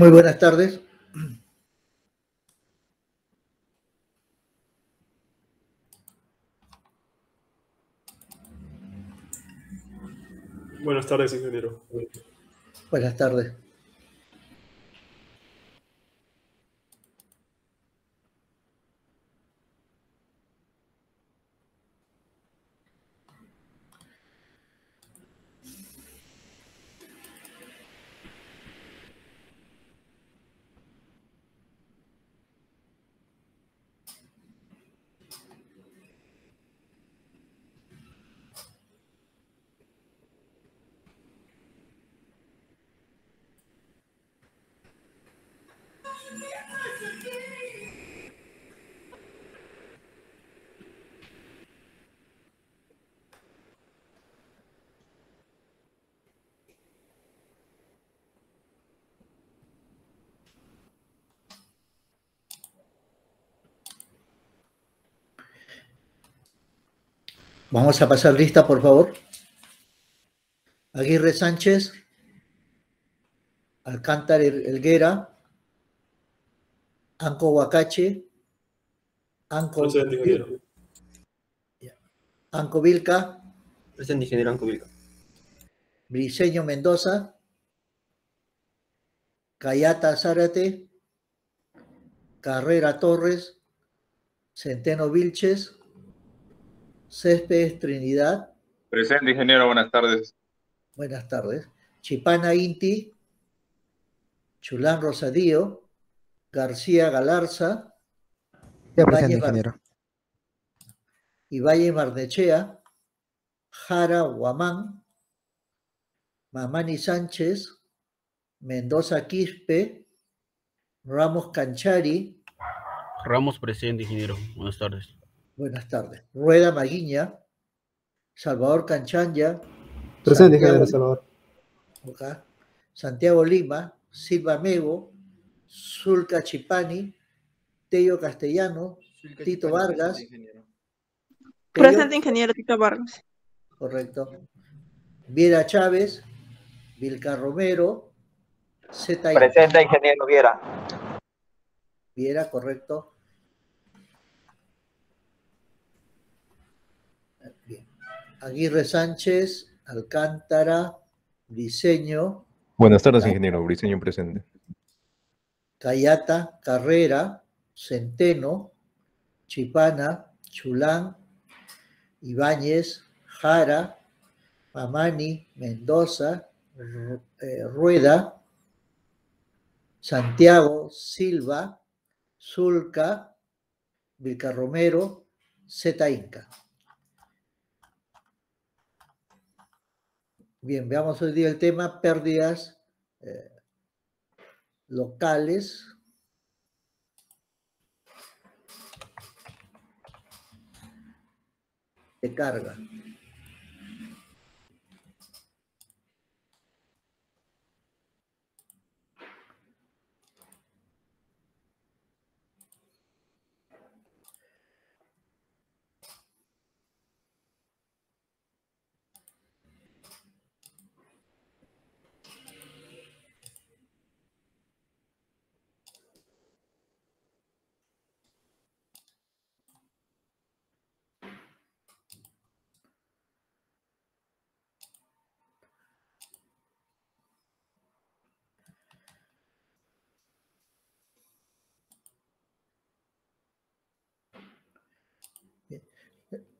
Muy buenas tardes. Buenas tardes, ingeniero. Buenas tardes. Vamos a pasar lista, por favor. Aguirre Sánchez, Alcántara Helguera, Anco Huacache, Presente, ingeniero. Anco Vilca, Presente, ingeniero Anco Vilca. Briceño Mendoza, Cayata Zárate, Carrera Torres, Centeno Vilches, Céspedes Trinidad. Presente, ingeniero, buenas tardes. Buenas tardes. Chipana Inti, Chulán Rosadío, García Galarza, Ya presente, ingeniero. Ibañez Barnechea, Jara Huamán, Mamani Sánchez, Mendoza Quispe, Ramos Canchari. Ramos presente, ingeniero. Buenas tardes. Buenas tardes. Rueda Maguiña, Salvador Canchanya. Presente, ingeniero Salvador. Santiago Lima, Silva Mego, Zulca Chipani, Tello Castellano, Tito Vargas. Presente, ingeniero Tito Vargas. Correcto. Viera Chávez, Vilca Romero, Z. Presente, ingeniero Viera. Viera, correcto. Bien. Aguirre Sánchez, Alcántara, Briceño. Buenas tardes, ingeniero. Briceño presente. Cayata, Carrera, Centeno, Chipana, Chulán, Ibáñez, Jara, Mamani, Mendoza, Rueda, Santiago, Silva, Zulca, Vilcarromero, Z. Inca. Bien, veamos hoy día el tema pérdidas locales de carga.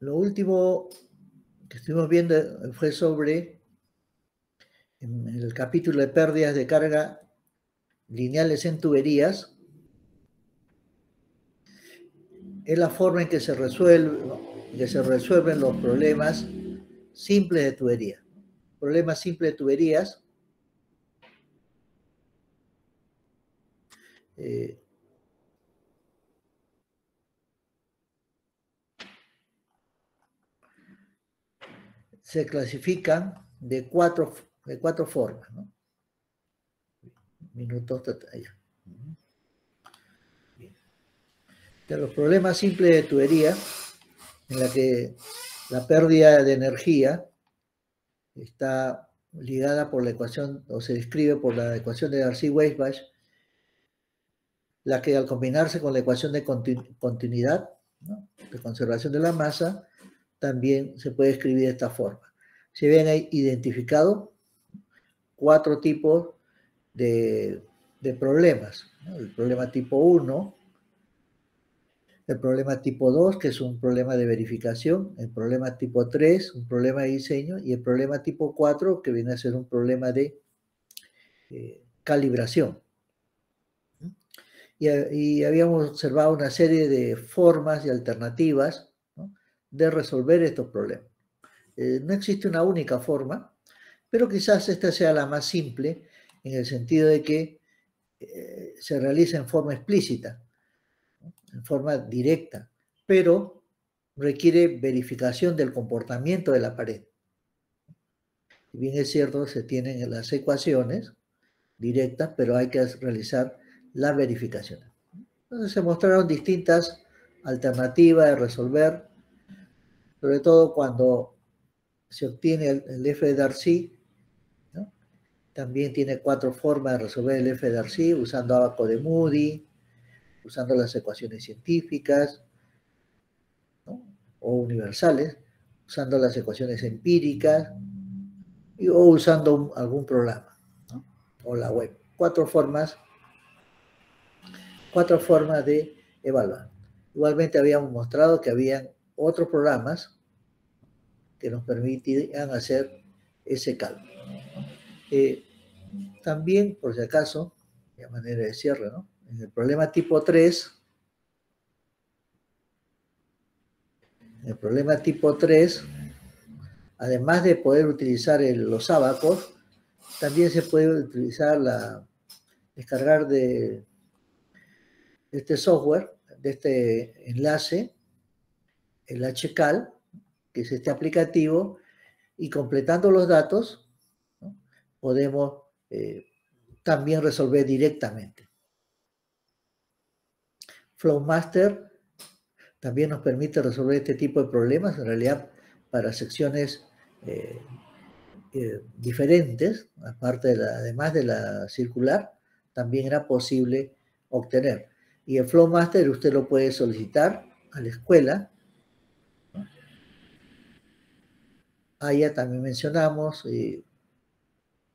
Lo último que estuvimos viendo fue sobre, en el capítulo de pérdidas de carga lineales en tuberías, es la forma en que se resuelven los problemas simples de tubería. Problemas simples de tuberías. Se clasifican de cuatro formas, ¿no? Minutos allá. De los problemas simples de tubería, en la que la pérdida de energía está ligada por la ecuación, o se describe por la ecuación de Darcy-Weisbach, la que al combinarse con la ecuación de continuidad, ¿no?, de conservación de la masa, también se puede escribir de esta forma. Se ven ahí identificado 4 tipos de problemas, ¿no? El problema tipo 1, el problema tipo 2, que es un problema de verificación, el problema tipo 3, un problema de diseño, y el problema tipo 4, que viene a ser un problema de calibración. Y habíamos observado una serie de formas y alternativas, ¿no?, de resolver estos problemas. No existe una única forma, pero quizás esta sea la más simple, en el sentido de que se realiza en forma explícita, ¿no?, en forma directa, pero requiere verificación del comportamiento de la pared. Si bien es cierto, se tienen las ecuaciones directas, pero hay que realizar la verificación. Entonces se mostraron distintas alternativas de resolver, sobre todo cuando se obtiene el F de Darcy, ¿no? También tiene 4 formas de resolver el F de Darcy, usando ábaco de Moody, usando las ecuaciones científicas, ¿no?, o universales, usando las ecuaciones empíricas, o usando algún programa, ¿no?, o la web. 4 formas de evaluar. Igualmente habíamos mostrado que habían otros programas que nos permitían hacer ese cálculo. También, por si acaso, de manera de cierre, ¿no?, en el problema tipo 3, además de poder utilizar los ábacos, también se puede utilizar descargar de este software, de este enlace, el HCAL, que es este aplicativo, y completando los datos, ¿no?, podemos también resolver directamente. Flowmaster también nos permite resolver este tipo de problemas, en realidad para secciones diferentes, además de la circular, también era posible obtener. Y el Flowmaster usted lo puede solicitar a la escuela. Allá también mencionamos,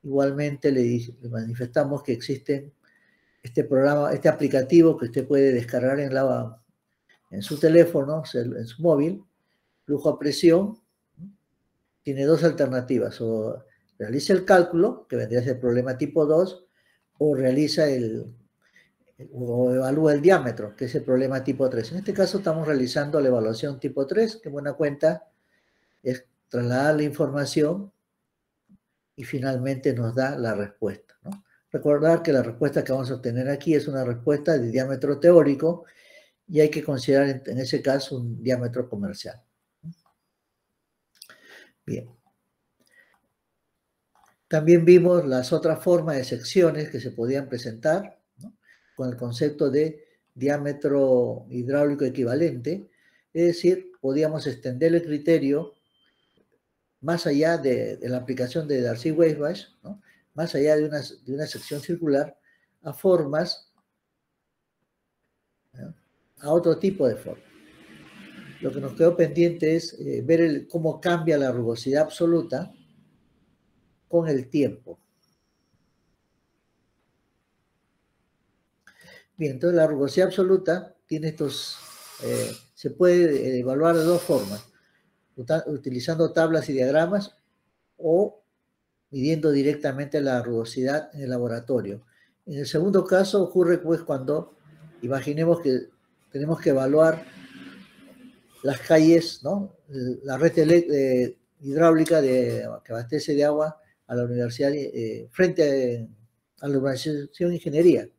igualmente le manifestamos que existe este programa, este aplicativo que usted puede descargar en su teléfono, en su móvil, flujo a presión. Tiene 2 alternativas: o realiza el cálculo, que vendría a ser el problema tipo 2, o o evalúa el diámetro, que es el problema tipo 3. En este caso estamos realizando la evaluación tipo 3, que en buena cuenta es trasladar la información y finalmente nos da la respuesta, ¿no? Recordar que la respuesta que vamos a obtener aquí es una respuesta de diámetro teórico y hay que considerar en ese caso un diámetro comercial. Bien. También vimos las otras formas de secciones que se podían presentar, ¿no?, con el concepto de diámetro hidráulico equivalente, es decir, podíamos extender el criterio más allá de la aplicación de Darcy-Weisbach, ¿no?, más allá de una sección circular, a formas, ¿no?, a otro tipo de formas. Lo que nos quedó pendiente es ver cómo cambia la rugosidad absoluta con el tiempo. Bien, entonces la rugosidad absoluta tiene se puede evaluar de 2 formas: utilizando tablas y diagramas o midiendo directamente la rugosidad en el laboratorio. En el segundo caso ocurre pues cuando imaginemos que tenemos que evaluar las calles, ¿no?, la red hidráulica que abastece de agua a la universidad frente a la urbanización Ingeniería,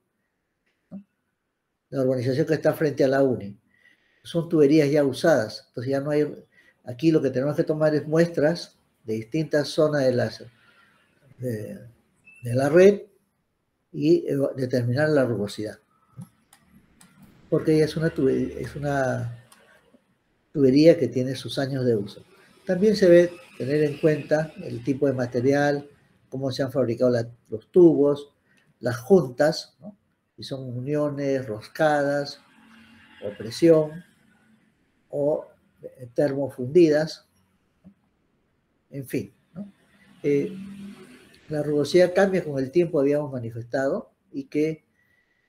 ¿no?, la urbanización que está frente a la UNI. Son tuberías ya usadas, entonces ya no hay. Aquí lo que tenemos que tomar es muestras de distintas zonas de la red y determinar la rugosidad, porque es una tubería que tiene sus años de uso. También se debe tener en cuenta el tipo de material, cómo se han fabricado los tubos, las juntas, ¿no?, si son uniones, roscadas, o presión, o termofundidas, en fin, ¿no? La rugosidad cambia con el tiempo, habíamos manifestado, y que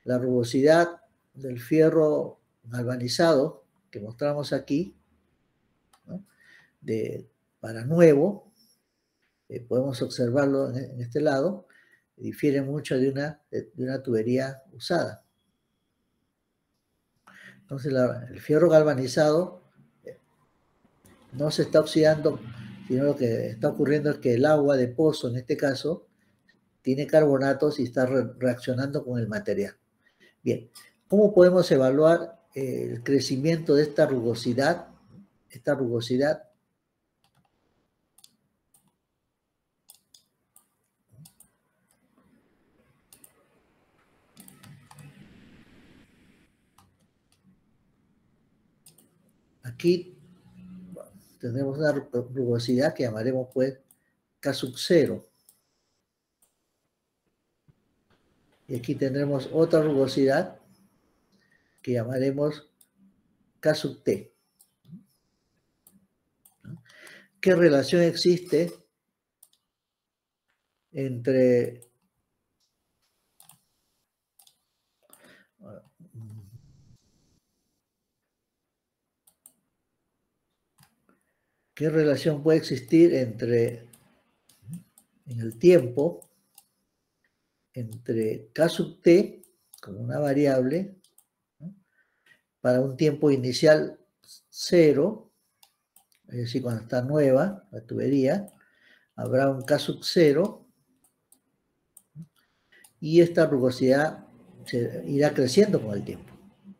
la rugosidad del fierro galvanizado que mostramos aquí, ¿no? Para nuevo, podemos observarlo en este lado, difiere mucho de una tubería usada. Entonces el fierro galvanizado no se está oxidando, sino lo que está ocurriendo es que el agua de pozo, en este caso, tiene carbonatos y está reaccionando con el material. Bien, ¿cómo podemos evaluar el crecimiento de esta rugosidad? Esta rugosidad aquí tendremos una rugosidad que llamaremos pues K sub 0. Y aquí tendremos otra rugosidad que llamaremos K sub T. ¿Qué relación existe entre ¿qué relación puede existir en el tiempo, entre K sub T, como una variable, ¿no? Para un tiempo inicial 0, es decir, cuando está nueva la tubería, habrá un K sub 0, y esta rugosidad irá creciendo con el tiempo,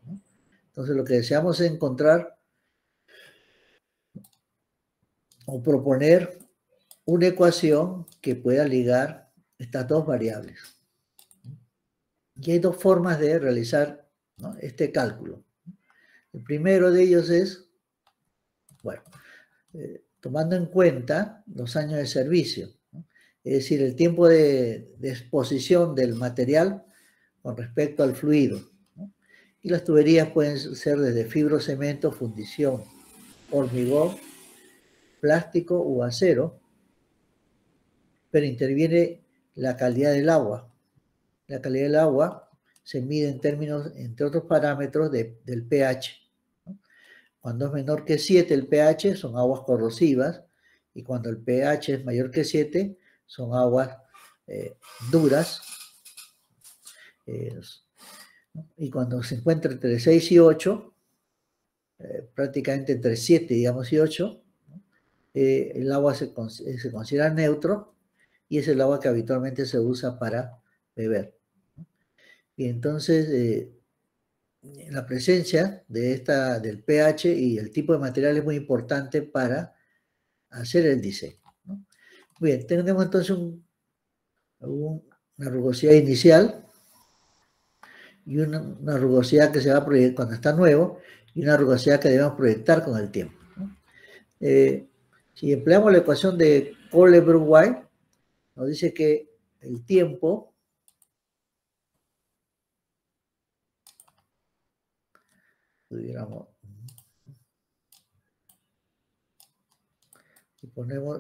¿no? Entonces lo que deseamos es encontrar o proponer una ecuación que pueda ligar estas dos variables. Y hay dos formas de realizar, ¿no?, este cálculo. El primero de ellos es, bueno, tomando en cuenta los años de servicio, ¿no? Es decir, el tiempo de exposición del material con respecto al fluido, ¿no? Y las tuberías pueden ser desde fibrocemento, fundición, hormigón, plástico u acero, pero interviene la calidad del agua. La calidad del agua se mide en términos, entre otros parámetros, del pH, ¿no? Cuando es menor que 7 el pH son aguas corrosivas, y cuando el pH es mayor que 7 son aguas duras, ¿no? Y cuando se encuentra entre 6 y 8, prácticamente entre 7, digamos, y 8, el agua se considera neutro, y es el agua que habitualmente se usa para beber. Y entonces, la presencia del pH y el tipo de material es muy importante para hacer el diseño, ¿no? Bien, tenemos entonces una rugosidad inicial, y una rugosidad que se va a proyectar cuando está nuevo, y una rugosidad que debemos proyectar con el tiempo, ¿no? Si empleamos la ecuación de Kohler-White, nos dice que el tiempo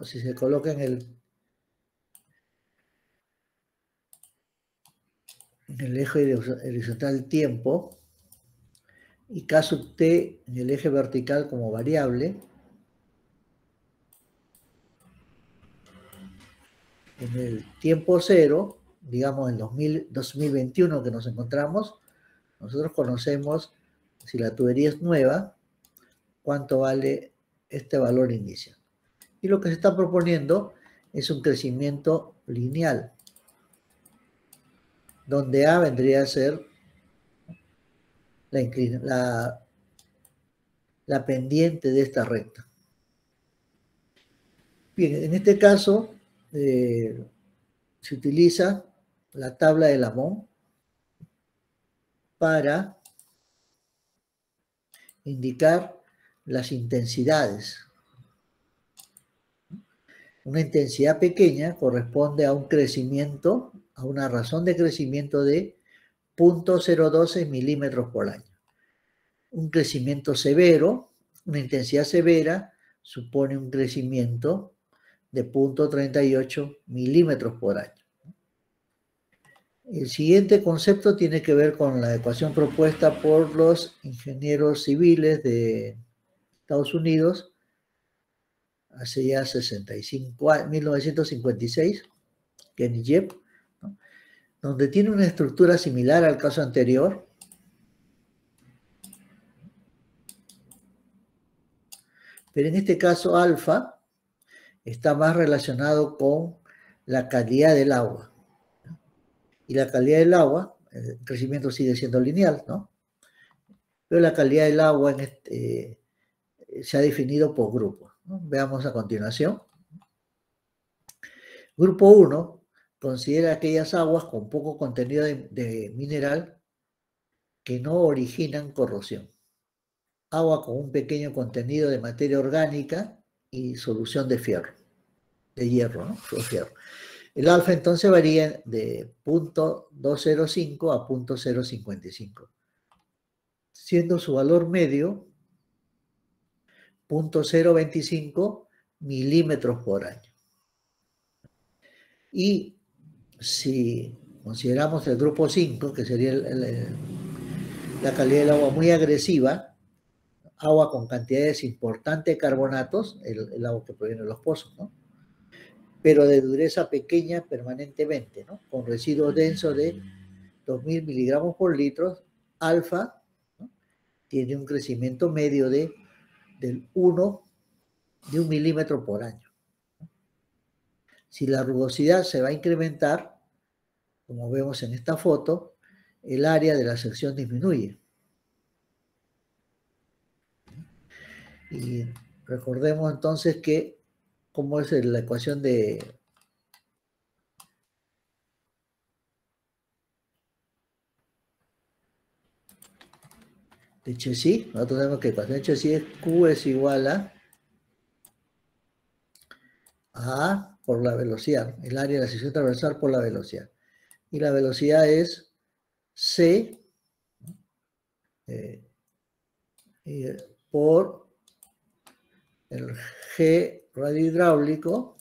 si se coloca en el eje horizontal tiempo y K sub T en el eje vertical como variable, en el tiempo cero, digamos en 2021 que nos encontramos, nosotros conocemos, si la tubería es nueva, cuánto vale este valor inicial. Y lo que se está proponiendo es un crecimiento lineal, donde A vendría a ser la pendiente de esta recta. Bien, en este caso se utiliza la tabla de Lamont para indicar las intensidades. Una intensidad pequeña corresponde a un crecimiento, a una razón de crecimiento de 0.012 milímetros por año. Un crecimiento severo, una intensidad severa, supone un crecimiento de 0.38 milímetros por año. El siguiente concepto tiene que ver con la ecuación propuesta por los ingenieros civiles de Estados Unidos hace ya 1956, Kenny Jebb, ¿no? Donde tiene una estructura similar al caso anterior. Pero en este caso alfa está más relacionado con la calidad del agua. Y la calidad del agua, el crecimiento sigue siendo lineal, ¿no? Pero la calidad del agua se ha definido por grupos, ¿no? Veamos a continuación. Grupo 1 considera aquellas aguas con poco contenido de mineral que no originan corrosión. Agua con un pequeño contenido de materia orgánica y solución de fierro, de hierro, ¿no? Fierro. El alfa entonces varía de 0.205 a 0.055, siendo su valor medio 0.025 milímetros por año. Y si consideramos el grupo 5, que sería la calidad del agua muy agresiva, agua con cantidades importantes de carbonatos, el agua que proviene de los pozos, ¿no? Pero de dureza pequeña permanentemente, ¿no? Con residuos densos de 2000 miligramos por litro, alfa, ¿no? Tiene un crecimiento medio de un milímetro por año. Si la rugosidad se va a incrementar, como vemos en esta foto, el área de la sección disminuye. Y recordemos entonces que, ¿cómo es la ecuación de Chessy? Nosotros sabemos que la ecuación de Chessy es Q es igual a por la velocidad, el área de la sección transversal por la velocidad. Y la velocidad es C por el G radio hidráulico,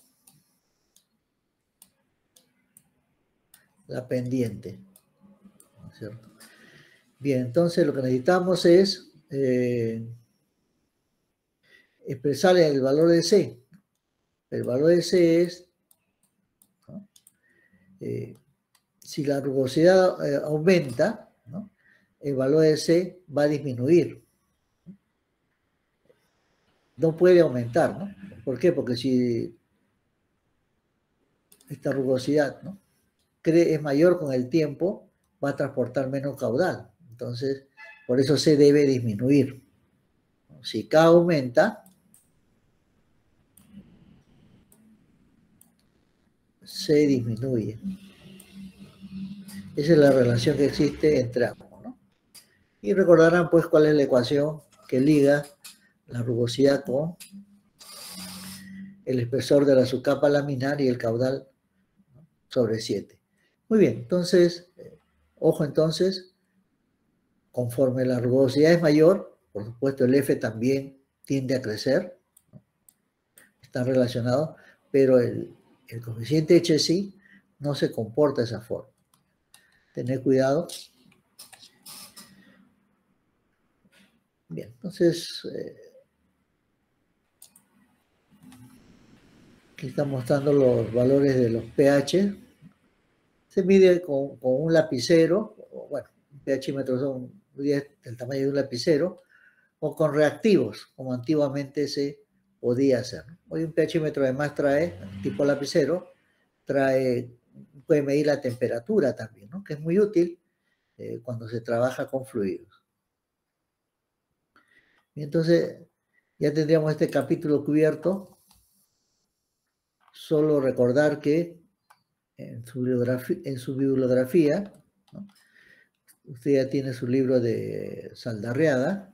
la pendiente, ¿no es cierto? Bien, entonces lo que necesitamos es expresar el valor de C. El valor de C es, ¿no? Si la rugosidad aumenta, ¿no? El valor de C va a disminuir. No puede aumentar, ¿no? ¿Por qué? Porque si esta rugosidad, ¿no? es mayor con el tiempo, va a transportar menos caudal. Entonces, por eso C debe disminuir. Si K aumenta, C disminuye. Esa es la relación que existe entre ambos, ¿no? Y recordarán pues cuál es la ecuación que liga la rugosidad con el espesor de la subcapa laminar y el caudal sobre 7. Muy bien, entonces, ojo entonces, conforme la rugosidad es mayor, por supuesto el F también tiende a crecer, ¿no? Están relacionados, pero el coeficiente de Chessy no se comporta de esa forma. Tener cuidado. Bien, entonces, aquí está mostrando los valores de los pH. Se mide con un lapicero, bueno, un pHímetro son 10 del tamaño de un lapicero, o con reactivos, como antiguamente se podía hacer. Hoy un pHímetro además trae, tipo lapicero, puede medir la temperatura también, ¿no? Que es muy útil cuando se trabaja con fluidos. Y entonces, ya tendríamos este capítulo cubierto. Solo recordar que en su bibliografía, ¿no? Usted ya tiene su libro de Saldarriaga,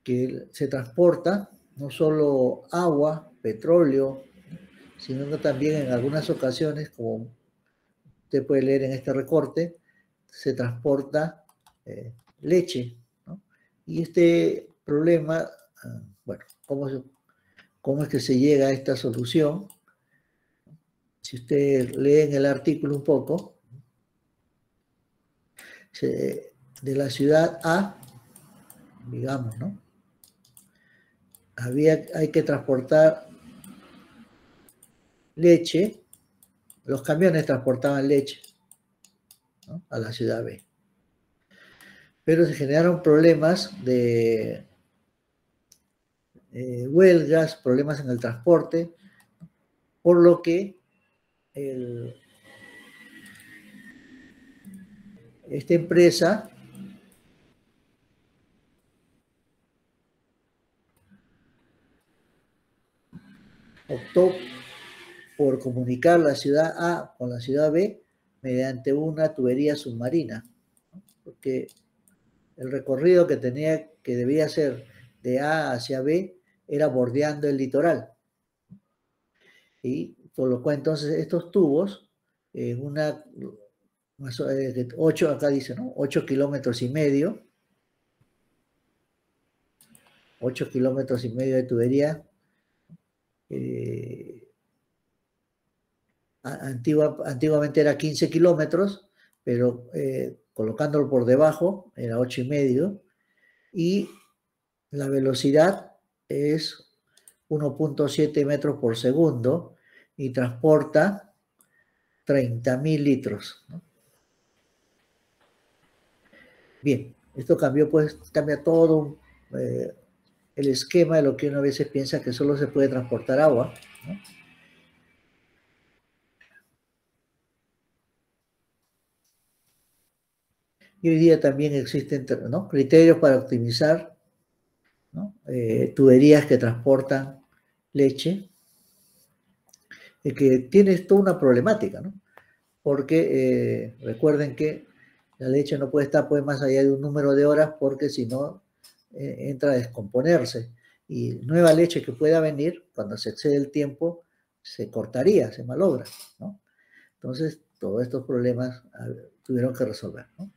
que se transporta no solo agua, petróleo, sino que también en algunas ocasiones, como usted puede leer en este recorte, se transporta leche, ¿no? Y este problema, bueno, ¿cómo es que se llega a esta solución? Si usted lee en el artículo un poco, de la ciudad A, digamos, ¿no? Hay que transportar leche, los camiones transportaban leche, ¿no?, a la ciudad B. Pero se generaron problemas de huelgas, problemas en el transporte, por lo que esta empresa optó por comunicar la ciudad A con la ciudad B mediante una tubería submarina, ¿no? Porque el recorrido que debía ser de A hacia B era bordeando el litoral. Y colocó entonces estos tubos en una 8, acá dice, ¿no? 8 kilómetros y medio. 8 kilómetros y medio de tubería. Antiguamente era 15 kilómetros, pero colocándolo por debajo era 8 y medio. Y la velocidad es 1.7 metros por segundo y transporta 30.000 litros, ¿no? Bien, esto cambia todo el esquema de lo que uno a veces piensa que solo se puede transportar agua, ¿no? Y hoy día también existen, ¿no?, criterios para optimizar, ¿no?, tuberías que transportan leche, y que tiene toda una problemática, ¿no? Porque recuerden que la leche no puede estar pues más allá de un número de horas, porque si no entra a descomponerse, y nueva leche que pueda venir, cuando se excede el tiempo, se cortaría, se malogra, ¿no? Entonces, todos estos problemas tuvieron que resolver, ¿no?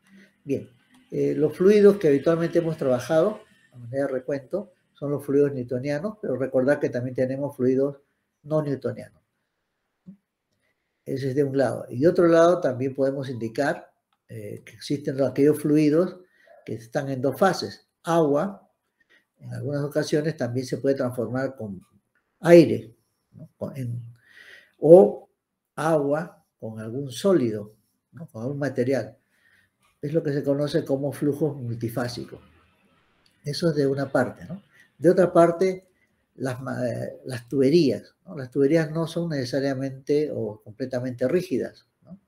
Bien, los fluidos que habitualmente hemos trabajado, a manera de recuento, son los fluidos newtonianos, pero recordad que también tenemos fluidos no newtonianos. Ese es de un lado. Y de otro lado también podemos indicar que existen aquellos fluidos que están en dos fases. Agua, en algunas ocasiones, también se puede transformar con aire, ¿no?, o agua con algún sólido, ¿no?, con algún material. Es lo que se conoce como flujos multifásicos. Eso es de una parte, ¿no? De otra parte, las tuberías, ¿no? Las tuberías no son necesariamente o completamente rígidas, ¿no?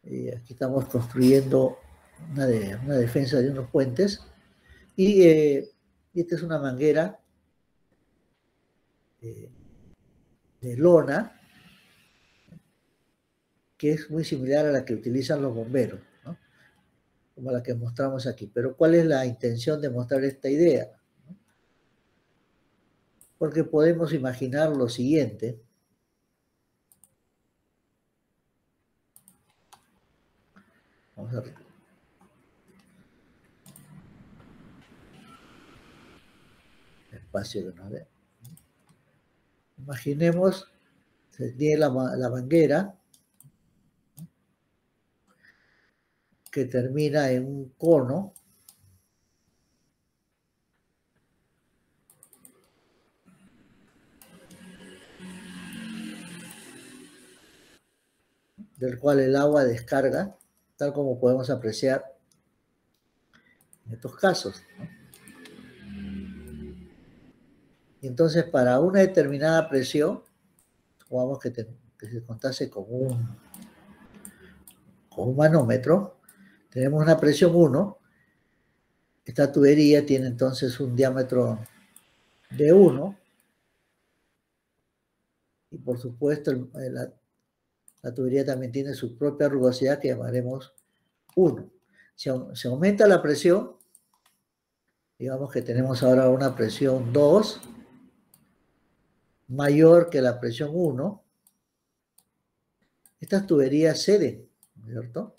Aquí estamos construyendo una defensa de unos puentes, y esta es una manguera de lona que es muy similar a la que utilizan los bomberos, ¿no?, como la que mostramos aquí. Pero ¿cuál es la intención de mostrar esta idea? Porque podemos imaginar lo siguiente. Vamos a ver. Espacio que nos dé. Imaginemos, se tiene la manguera que termina en un cono del cual el agua descarga, tal como podemos apreciar en estos casos, ¿no? Y entonces, para una determinada presión, supongamos que se contase con un manómetro, tenemos una presión 1, esta tubería tiene entonces un diámetro de 1, y por supuesto la tubería también tiene su propia rugosidad que llamaremos 1. Si aumenta la presión, digamos que tenemos ahora una presión 2 mayor que la presión 1, estas tuberías ceden, ¿cierto?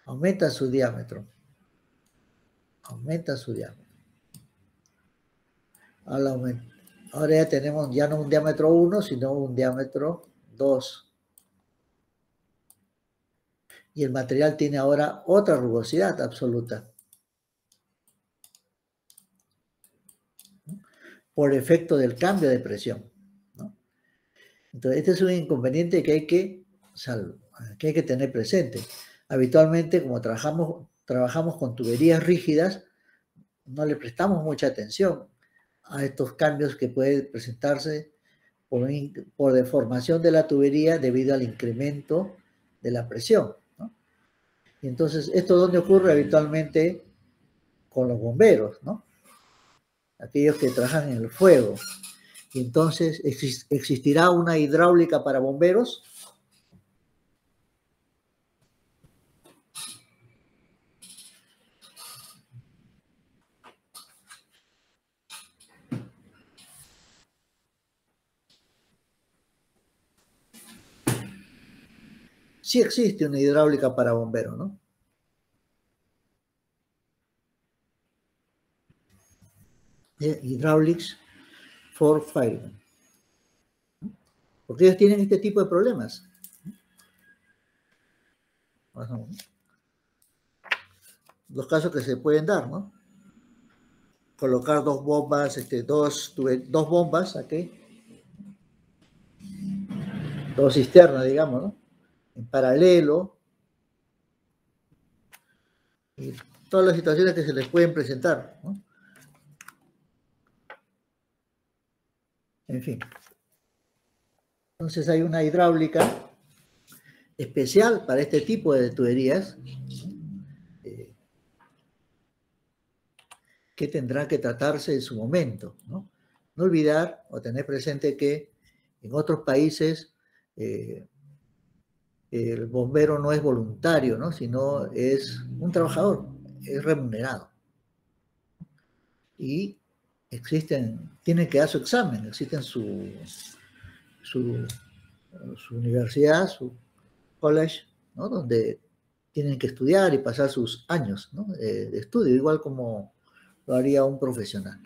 Aumenta su diámetro. Aumenta su diámetro. Ahora ya tenemos ya no un diámetro 1, sino un diámetro 2. Y el material tiene ahora otra rugosidad absoluta. Por efecto del cambio de presión, ¿no? Entonces, este es un inconveniente que hay que tener presente. Habitualmente, como trabajamos con tuberías rígidas, no le prestamos mucha atención a estos cambios que pueden presentarse por deformación de la tubería debido al incremento de la presión, ¿no? Y entonces, ¿esto dónde ocurre habitualmente? Con los bomberos, ¿no? Aquellos que trabajan en el fuego. Y entonces, ¿existirá una hidráulica para bomberos? Sí existe una hidráulica para bomberos, ¿no? Hydraulics for firemen. Porque ellos tienen este tipo de problemas. Los casos que se pueden dar, ¿no? Colocar dos bombas, dos bombas aquí, dos cisternas, digamos, ¿no? En paralelo. Y todas las situaciones que se les pueden presentar, ¿no? En fin. Entonces hay una hidráulica especial para este tipo de tuberías que tendrá que tratarse en su momento, ¿no? No olvidar o tener presente que en otros países el bombero no es voluntario, ¿no? Sino es un trabajador, es remunerado. Y tienen que dar su examen, existen su universidad, su college, ¿no? Donde tienen que estudiar y pasar sus años, ¿no? de estudio, igual como lo haría un profesional.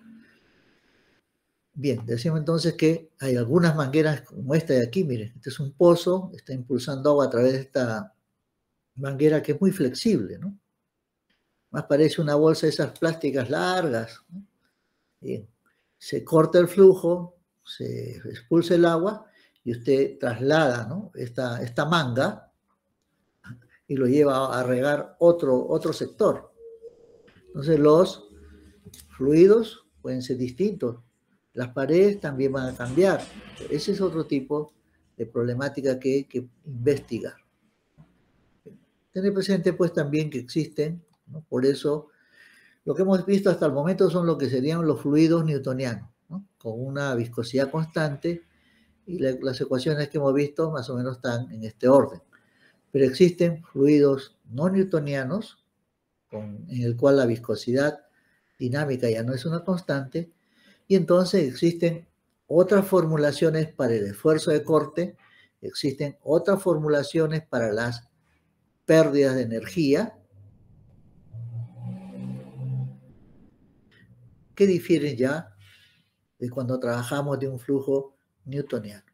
Bien, decimos entonces que hay algunas mangueras como esta de aquí, miren, este es un pozo, está impulsando agua a través de esta manguera que es muy flexible, ¿no? Más parece una bolsa de esas plásticas largas, ¿no? Bien, se corta el flujo, se expulsa el agua y usted traslada, ¿no? esta manga y lo lleva a regar otro sector. Entonces los fluidos pueden ser distintos. Las paredes también van a cambiar. Ese es otro tipo de problemática que hay que investigar. Tener presente pues también que existen, ¿no? Por eso lo que hemos visto hasta el momento son lo que serían los fluidos newtonianos, ¿no? Con una viscosidad constante, y las ecuaciones que hemos visto más o menos están en este orden. Pero existen fluidos no newtonianos, en el cual la viscosidad dinámica ya no es una constante, y entonces existen otras formulaciones para el esfuerzo de corte, existen otras formulaciones para las pérdidas de energía, que difieren ya de cuando trabajamos de un flujo newtoniano.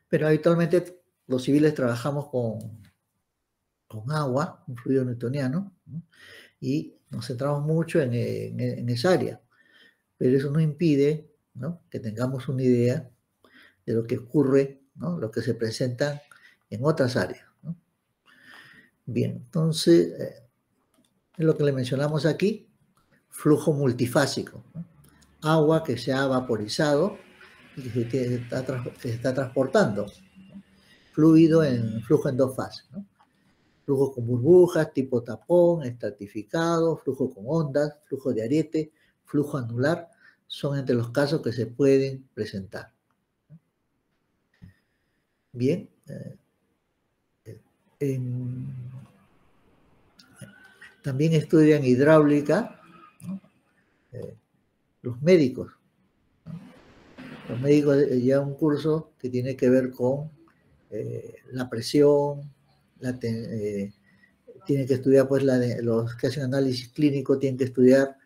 Pero habitualmente los civiles trabajamos con agua, un fluido newtoniano, ¿no? Y nos centramos mucho en esa área. Pero eso no impide, ¿no?, que tengamos una idea de lo que ocurre, ¿no?, lo que se presenta en otras áreas, ¿no? Bien, entonces, es lo que le mencionamos aquí, flujo multifásico, ¿no? Agua que se ha vaporizado y que se está transportando, ¿no? Flujo en dos fases, ¿no? Flujo con burbujas, tipo tapón, estratificado, flujo con ondas, flujo de ariete, flujo anular, son entre los casos que se pueden presentar. Bien, también estudian hidráulica, ¿no?, los médicos, ¿no? Los médicos llevan un curso que tiene que ver con la presión, tienen que estudiar, pues, los que hacen análisis clínico tienen que estudiar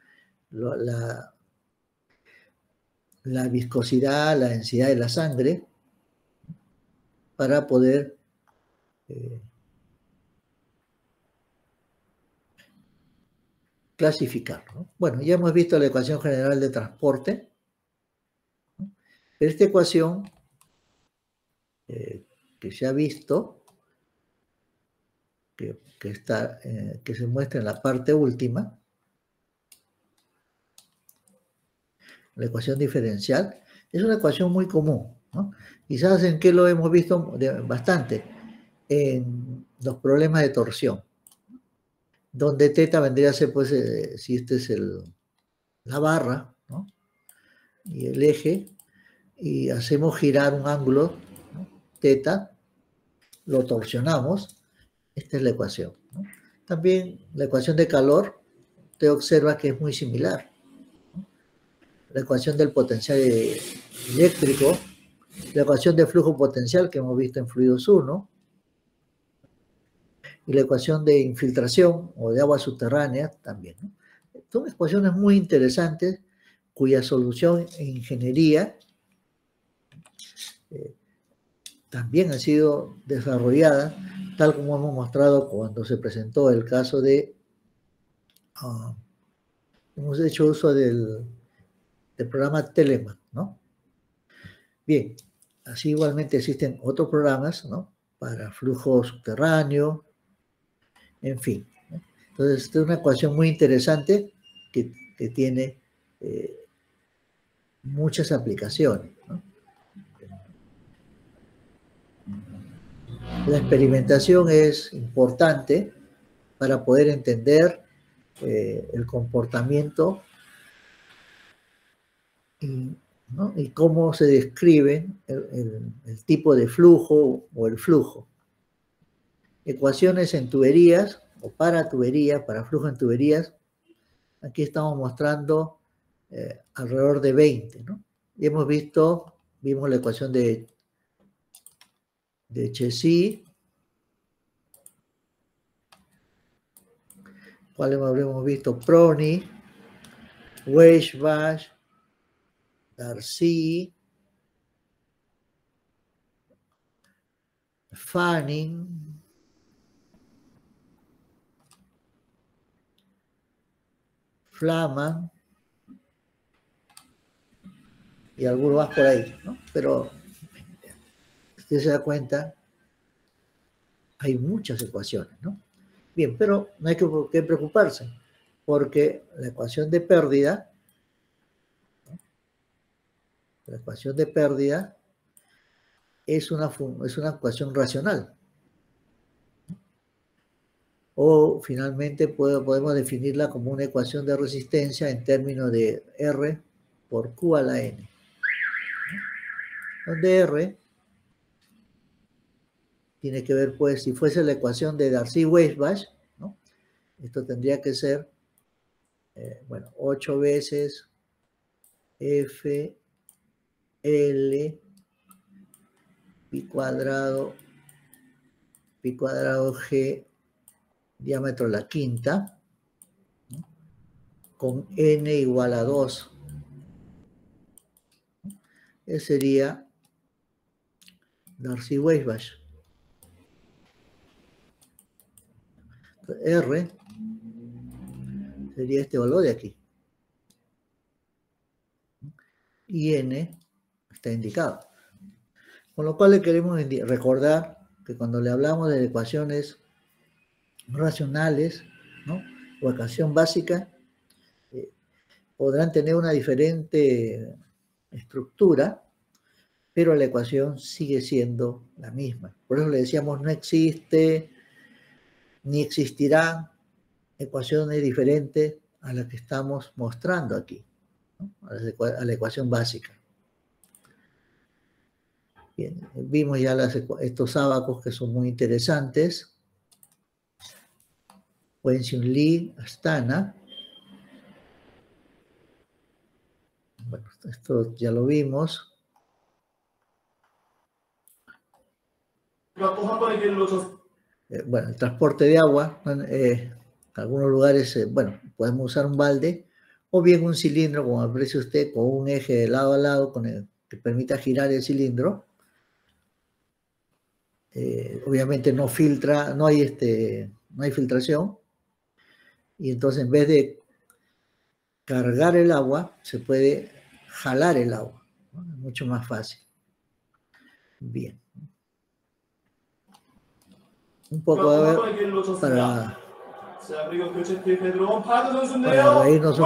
la viscosidad, la densidad de la sangre para poder clasificar, ¿no? Bueno, ya hemos visto la ecuación general de transporte, ¿no? Pero esta ecuación que se ha visto, que se muestra en la parte última, la ecuación diferencial, es una ecuación muy común, ¿no? Quizás en qué lo hemos visto bastante, en los problemas de torsión, donde θ vendría a ser, pues, si este es la barra, ¿no? Y el eje, y hacemos girar un ángulo, ¿no? θ, lo torsionamos, esta es la ecuación, ¿no? También la ecuación de calor, usted observa que es muy similar, ¿no? La ecuación del potencial eléctrico, la ecuación de flujo potencial que hemos visto en fluidos 1, y la ecuación de infiltración o de agua subterránea también, ¿no? Son ecuaciones muy interesantes cuya solución en ingeniería también ha sido desarrollada, tal como hemos mostrado cuando se presentó el caso de... hemos hecho uso del programa Telemann, ¿no? Bien, así igualmente existen otros programas, ¿no? Para flujo subterráneo, en fin, ¿no? Entonces, esta es una ecuación muy interesante que tiene muchas aplicaciones, ¿no? La experimentación es importante para poder entender el comportamiento ¿no? Y cómo se describe el tipo de flujo o el flujo. Ecuaciones en tuberías o para tuberías, para flujo en tuberías, aquí estamos mostrando alrededor de 20, ¿no? Y vimos la ecuación de Chezy, ¿cuál habremos visto? Prony, Weisbach, Darcy, Fanning, Flaman y algunos más por ahí, ¿no? Pero usted se da cuenta, hay muchas ecuaciones, ¿no? Bien, pero no hay que preocuparse, porque la ecuación de pérdida, ¿no? La ecuación de pérdida es una ecuación racional. O finalmente podemos definirla como una ecuación de resistencia en términos de R por Q a la N, donde R tiene que ver, pues, si fuese la ecuación de Darcy-Weisbach, ¿no? Esto tendría que ser, bueno, 8 veces F, L, pi cuadrado G, diámetro a la quinta, ¿no? Con N igual a 2. Ese sería Darcy-Weisbach. R sería este valor de aquí. Y N está indicado. Con lo cual le queremos recordar que cuando le hablamos de ecuaciones racionales, ¿no? O ecuación básica, podrán tener una diferente estructura, pero la ecuación sigue siendo la misma. Por eso le decíamos, no existe ni existirán ecuaciones diferentes a las que estamos mostrando aquí, ¿no? A la ecuación básica. Bien, vimos ya estos ábacos que son muy interesantes. Wenxiun Li, Astana. Bueno, esto ya lo vimos. Bueno, el transporte de agua, en algunos lugares, bueno, podemos usar un balde o bien un cilindro, como aprecia usted, con un eje de lado a lado que permita girar el cilindro. Obviamente no filtra, no hay filtración, y entonces en vez de cargar el agua, se puede jalar el agua, ¿no? Es mucho más fácil. Bien. Un poco a ver, para reírnos un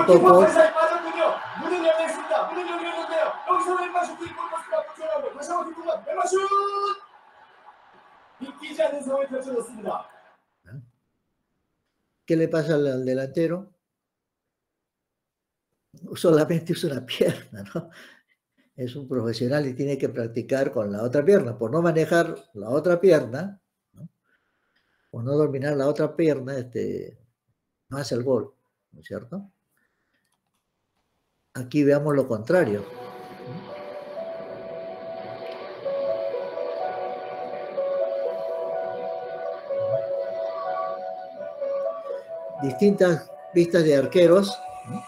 poco. ¿Qué le pasa al delantero? Solamente usa una pierna, ¿no? Es un profesional y tiene que practicar con la otra pierna. Por no manejar la otra pierna, ¿no? Por no dominar la otra pierna, no hace el gol, ¿no es cierto? Aquí veamos lo contrario. Distintas vistas de arqueros, ¿no?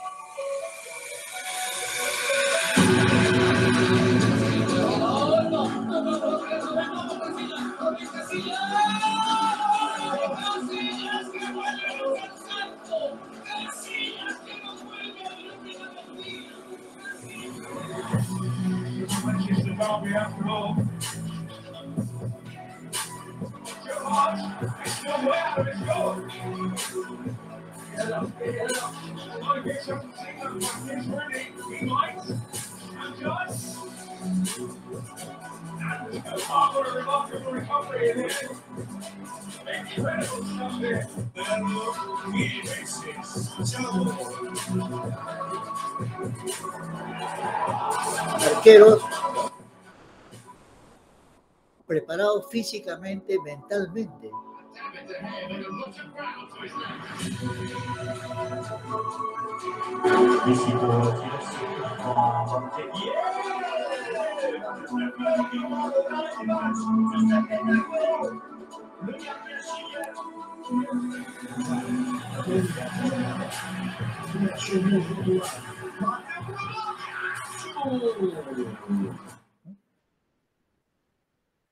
Arqueros preparados físicamente, mentalmente.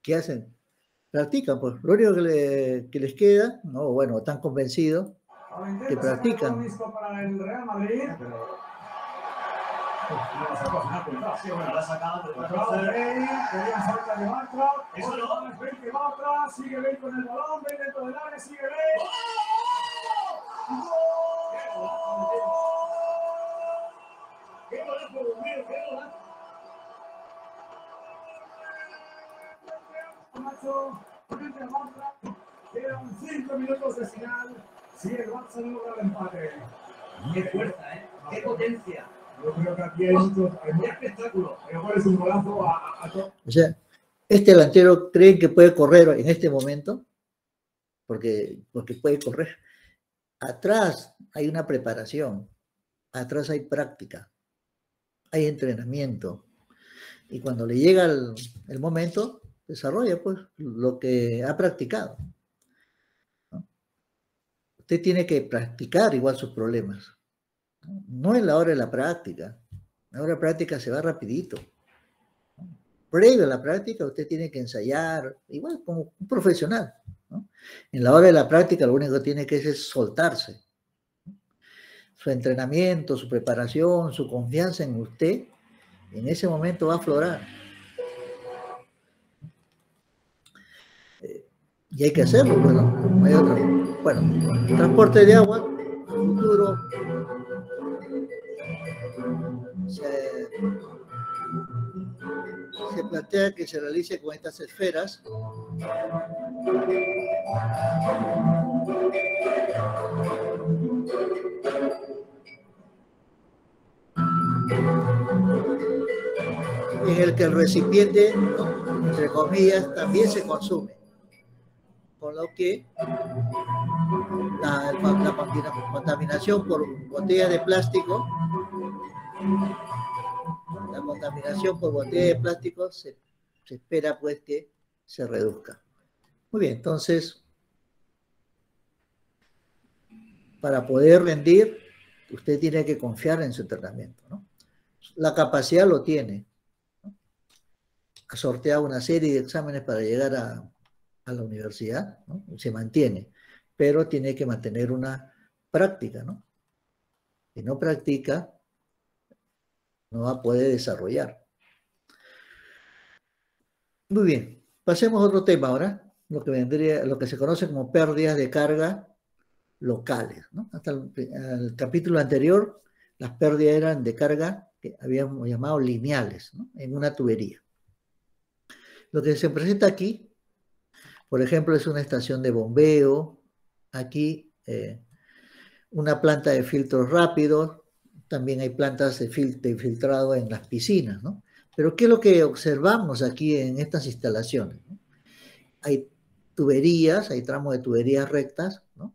¿Qué hacen? Practican, pues. Lo único que les queda, no, bueno, están convencidos que practican. Sigue Bale con el balón, Bale dentro del área, sigue Bale. ¡Qué golazo, Dios mío, qué golazo! Quedan 5 minutos de final. Si el Barça no logra el empate. ¡Qué fuerza, eh! ¡Qué potencia! Yo creo que aquí hay mucho espectáculo. Mejor es un golazo a todos. O sea, este delantero creen que puede correr en este momento, porque puede correr. Atrás hay una preparación, atrás hay práctica, hay entrenamiento, y cuando le llega el momento, desarrolla pues lo que ha practicado, ¿no? Usted tiene que practicar igual sus problemas, no en la hora de la práctica. La hora de la práctica se va rapidito. Previo a la práctica usted tiene que ensayar, igual como un profesional, ¿no? En la hora de la práctica lo único que tiene que hacer es soltarse. Su entrenamiento, su preparación, su confianza en usted, en ese momento va a aflorar. Y hay que hacerlo, bueno, no hay otra. Bueno, transporte de agua, a futuro, se plantea que se realice con estas esferas. En el que el recipiente, ¿no?, entre comillas, también se consume. Con lo que la contaminación por botella de plástico, se espera pues que se reduzca. Muy bien, entonces para poder rendir, usted tiene que confiar en su entrenamiento, ¿no? La capacidad lo tiene, ¿no? Ha sorteado una serie de exámenes para llegar a la universidad, ¿no? Se mantiene, pero tiene que mantener una práctica, ¿no? Si no practica, no va a poder desarrollar. Muy bien, pasemos a otro tema ahora, lo que se conoce como pérdidas de carga locales, ¿no? Hasta el capítulo anterior, las pérdidas eran de carga que habíamos llamado lineales, ¿no? En una tubería. Lo que se presenta aquí, por ejemplo, es una estación de bombeo, aquí una planta de filtros rápidos, también hay plantas de filtrado en las piscinas, ¿no? Pero ¿qué es lo que observamos aquí en estas instalaciones, ¿no? Hay tuberías, hay tramos de tuberías rectas, ¿no?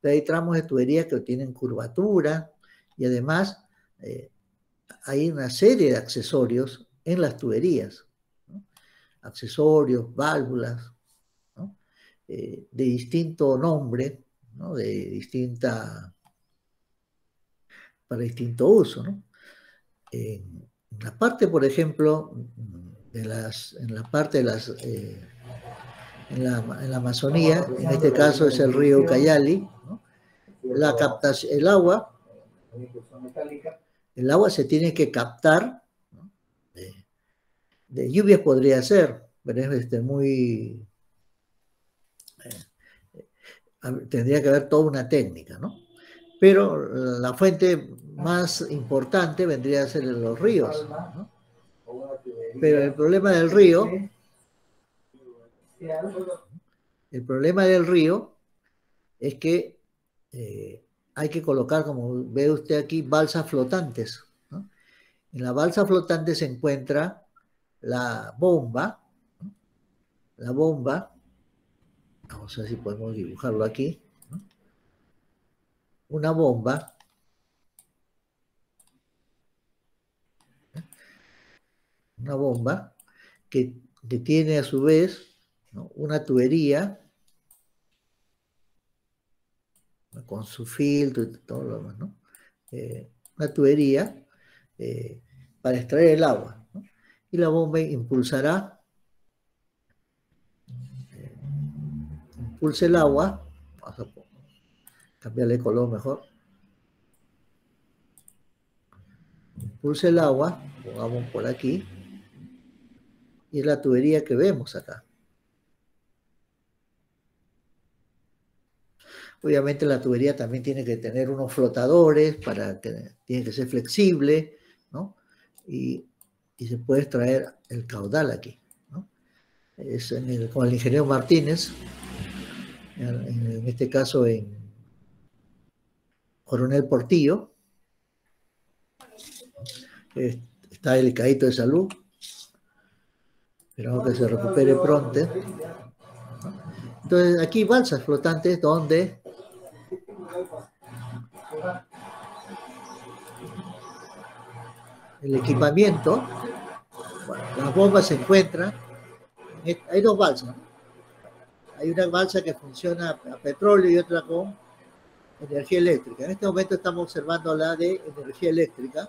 Pero hay tramos de tuberías que tienen curvatura y además hay una serie de accesorios en las tuberías, ¿no? Accesorios, válvulas, ¿no? De distinto nombre, ¿no? Para distinto uso, ¿no? En la parte, por ejemplo, en la Amazonía, en este caso es el río Ucayali, ¿no? La captación, el agua se tiene que captar, ¿no? De lluvias podría ser, pero es tendría que haber toda una técnica, ¿no? Pero la fuente más importante vendría a ser en los ríos, ¿no? Pero el problema del río es que hay que colocar, como ve usted aquí, balsas flotantes, ¿no? En la balsa flotante se encuentra la bomba, ¿no? La bomba, vamos a ver si podemos dibujarlo aquí, ¿no? Una bomba que tiene a su vez, ¿no? Una tubería, ¿no? Con su filtro y todo lo demás, ¿no? Una tubería para extraer el agua, ¿no? Y la bomba impulsa el agua, vamos a cambiarle de color mejor, impulsa el agua, pongamos por aquí, y es la tubería que vemos acá. Obviamente la tubería también tiene que tener unos flotadores, tiene que ser flexible, ¿no? Y se puede extraer el caudal aquí, ¿no? Es con el ingeniero Martínez, en este caso en Coronel Portillo, está delicadito de salud, esperamos que se recupere pronto, ¿no? Entonces aquí balsas flotantes donde el equipamiento, bueno, las bombas se encuentran, hay dos balsas, ¿no? Hay una balsa que funciona a petróleo y otra con energía eléctrica. En este momento estamos observando la de energía eléctrica.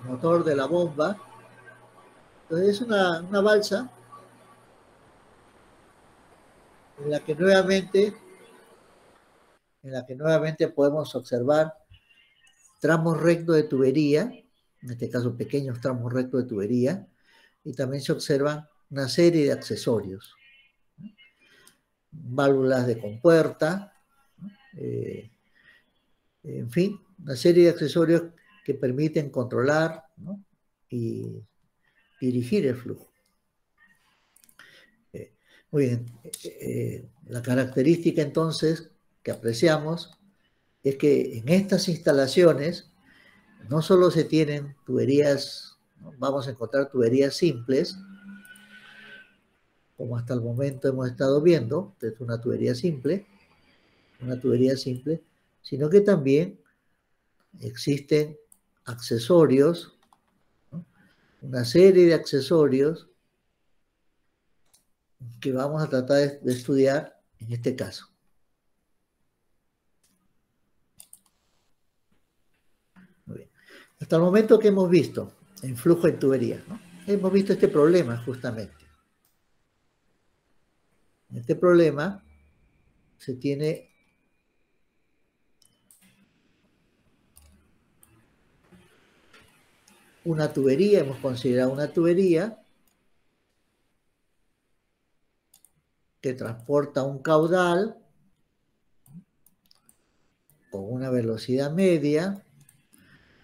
Motor de la bomba. Entonces es una balsa en la que nuevamente podemos observar tramos rectos de tubería, en este caso pequeños tramos rectos de tubería, y también se observan una serie de accesorios, ¿no? Válvulas de compuerta, ¿no? En fin, una serie de accesorios que permiten controlar, ¿no? Y dirigir el flujo. Muy bien, la característica entonces que apreciamos es que en estas instalaciones no solo se tienen tuberías ¿no? Vamos a encontrar tuberías simples, como hasta el momento hemos estado viendo, es una tubería simple, sino que también existen accesorios, ¿no? Una serie de accesorios que vamos a tratar de estudiar en este caso. Muy bien. Hasta el momento que hemos visto en flujo en tuberías, ¿no? Hemos visto este problema justamente. En este problema se tiene una tubería, hemos considerado una tubería que transporta un caudal con una velocidad media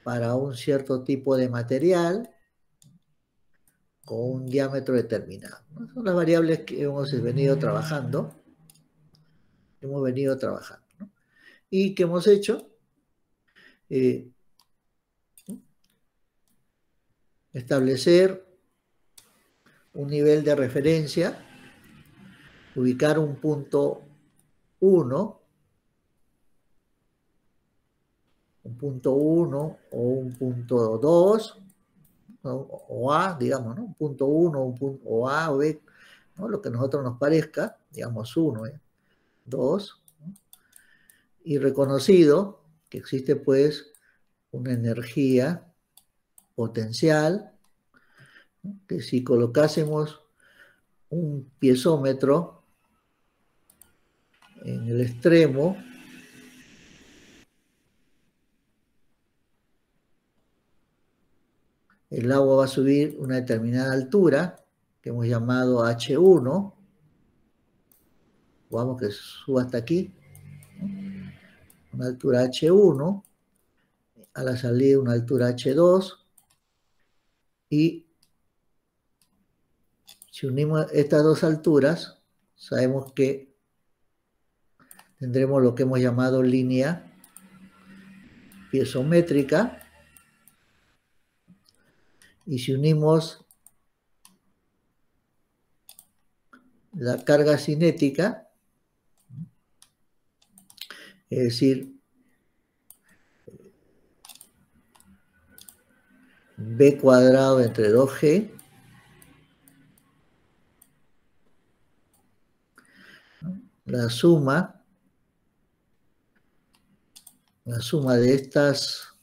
para un cierto tipo de material con un diámetro determinado. Son las variables que hemos venido trabajando. ¿No? Y que hemos hecho establecer un nivel de referencia, ubicar un punto 1, o un punto 2, o A, digamos, ¿no? Un punto 1, o A o B, ¿no? Lo que a nosotros nos parezca, digamos 1, 2, ¿no? Y reconocido que existe pues una energía potencial, ¿no? Que si colocásemos un piezómetro en el extremo, el agua va a subir una determinada altura, que hemos llamado H1, vamos que suba hasta aquí, ¿no? Una altura H1, a la salida una altura H2, y si unimos estas dos alturas, sabemos que tendremos lo que hemos llamado línea piezométrica, y si unimos la carga cinética, es decir, B cuadrado entre 2G, la suma de estas